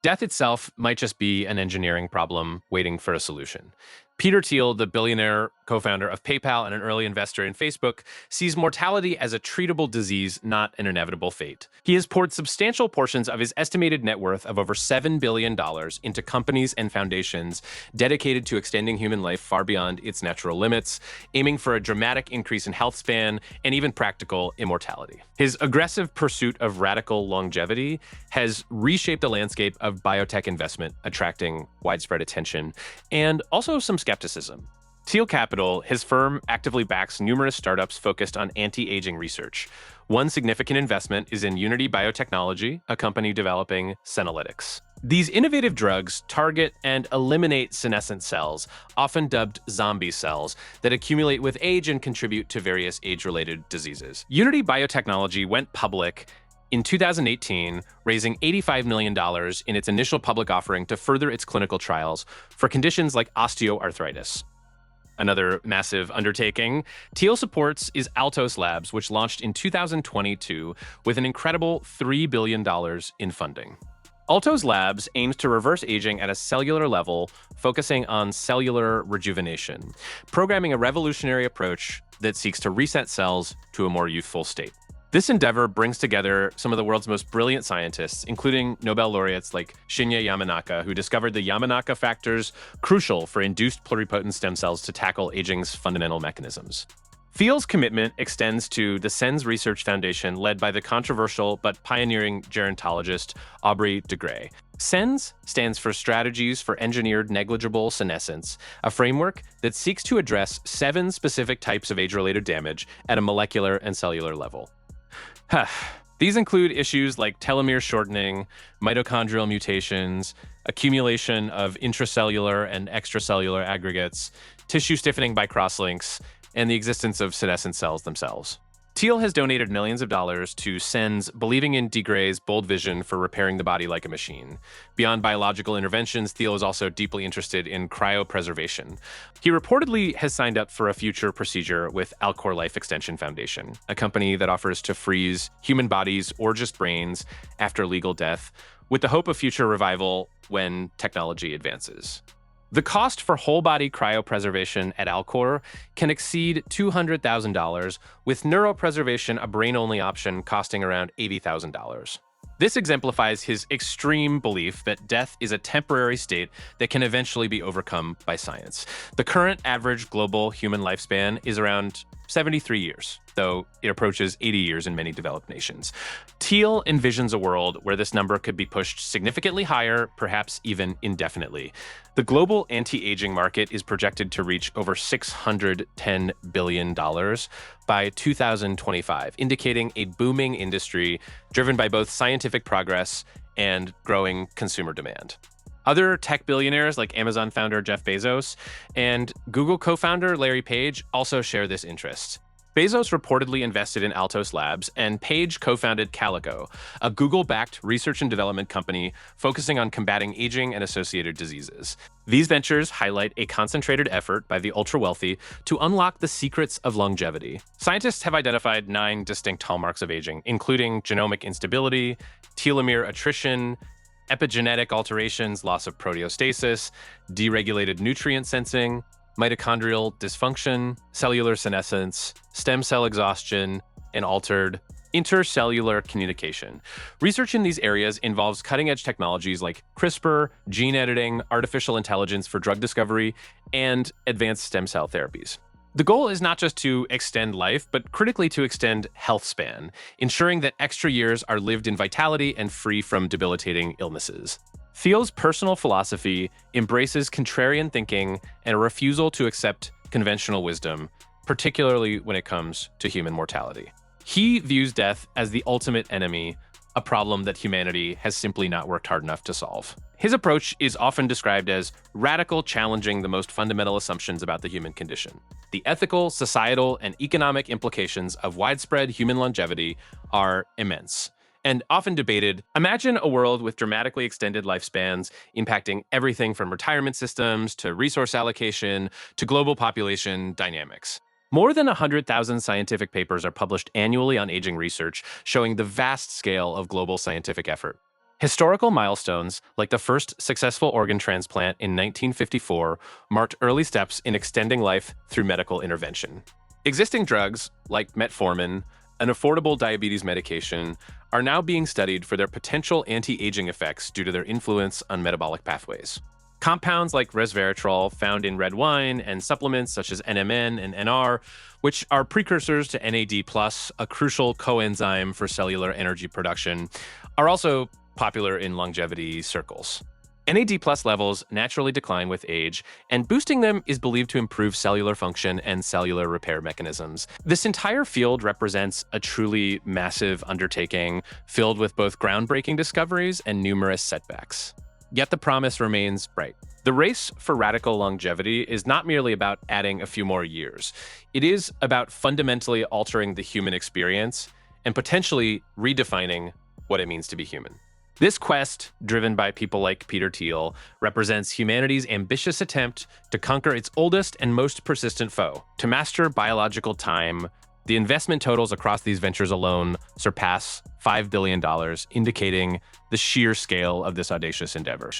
Death itself might just be an engineering problem waiting for a solution. Peter Thiel, the billionaire co-founder of PayPal and an early investor in Facebook, sees mortality as a treatable disease, not an inevitable fate. He has poured substantial portions of his estimated net worth of over $7 billion into companies and foundations dedicated to extending human life far beyond its natural limits, aiming for a dramatic increase in health span and even practical immortality. His aggressive pursuit of radical longevity has reshaped the landscape of biotech investment, attracting widespread attention and also some skepticism. Thiel Capital, his firm, actively backs numerous startups focused on anti-aging research. One significant investment is in Unity Biotechnology, a company developing senolytics. These innovative drugs target and eliminate senescent cells, often dubbed zombie cells, that accumulate with age and contribute to various age-related diseases. Unity Biotechnology went public in 2018, raising $85 million in its initial public offering to further its clinical trials for conditions like osteoarthritis. Another massive undertaking Thiel supports is Altos Labs, which launched in 2022 with an incredible $3 billion in funding. Altos Labs aims to reverse aging at a cellular level, focusing on cellular rejuvenation, programming a revolutionary approach that seeks to reset cells to a more youthful state. This endeavor brings together some of the world's most brilliant scientists, including Nobel laureates like Shinya Yamanaka, who discovered the Yamanaka factors crucial for induced pluripotent stem cells to tackle aging's fundamental mechanisms. Thiel's commitment extends to the SENS Research Foundation, led by the controversial but pioneering gerontologist Aubrey de Grey. SENS stands for Strategies for Engineered Negligible Senescence, a framework that seeks to address 7 specific types of age-related damage at a molecular and cellular level. These include issues like telomere shortening, mitochondrial mutations, accumulation of intracellular and extracellular aggregates, tissue stiffening by crosslinks, and the existence of senescent cells themselves. Thiel has donated millions of dollars to SENS, believing in de Grey's bold vision for repairing the body like a machine. Beyond biological interventions, Thiel is also deeply interested in cryopreservation. He reportedly has signed up for a future procedure with Alcor Life Extension Foundation, a company that offers to freeze human bodies or just brains after legal death, with the hope of future revival when technology advances. The cost for whole-body cryopreservation at Alcor can exceed $200,000, with neuropreservation, a brain-only option, costing around $80,000. This exemplifies his extreme belief that death is a temporary state that can eventually be overcome by science. The current average global human lifespan is around 73 years, though it approaches 80 years in many developed nations. Thiel envisions a world where this number could be pushed significantly higher, perhaps even indefinitely. The global anti-aging market is projected to reach over $610 billion by 2025, indicating a booming industry driven by both scientific progress and growing consumer demand. Other tech billionaires like Amazon founder Jeff Bezos and Google co-founder Larry Page also share this interest. Bezos reportedly invested in Altos Labs, and Page co-founded Calico, a Google-backed research and development company focusing on combating aging and associated diseases. These ventures highlight a concentrated effort by the ultra-wealthy to unlock the secrets of longevity. Scientists have identified 9 distinct hallmarks of aging, including genomic instability, telomere attrition, epigenetic alterations, loss of proteostasis, deregulated nutrient sensing, mitochondrial dysfunction, cellular senescence, stem cell exhaustion, and altered intercellular communication. Research in these areas involves cutting-edge technologies like CRISPR, gene editing, artificial intelligence for drug discovery, and advanced stem cell therapies. The goal is not just to extend life, but critically to extend health span, ensuring that extra years are lived in vitality and free from debilitating illnesses. Thiel's personal philosophy embraces contrarian thinking and a refusal to accept conventional wisdom, particularly when it comes to human mortality. He views death as the ultimate enemy, a problem that humanity has simply not worked hard enough to solve. His approach is often described as radical, challenging the most fundamental assumptions about the human condition. The ethical, societal, and economic implications of widespread human longevity are immense and often debated. Imagine a world with dramatically extended lifespans impacting everything from retirement systems to resource allocation to global population dynamics. More than 100,000 scientific papers are published annually on aging research, showing the vast scale of global scientific effort. Historical milestones, like the first successful organ transplant in 1954, marked early steps in extending life through medical intervention. Existing drugs, like metformin, an affordable diabetes medication, are now being studied for their potential anti-aging effects due to their influence on metabolic pathways. Compounds like resveratrol, found in red wine, and supplements such as NMN and NR, which are precursors to NAD+, a crucial coenzyme for cellular energy production, are also popular in longevity circles. NAD+ levels naturally decline with age, and boosting them is believed to improve cellular function and cellular repair mechanisms. This entire field represents a truly massive undertaking filled with both groundbreaking discoveries and numerous setbacks. Yet the promise remains bright. The race for radical longevity is not merely about adding a few more years. It is about fundamentally altering the human experience and potentially redefining what it means to be human. This quest, driven by people like Peter Thiel, represents humanity's ambitious attempt to conquer its oldest and most persistent foe. To master biological time, the investment totals across these ventures alone surpass $5 billion, indicating the sheer scale of this audacious endeavor.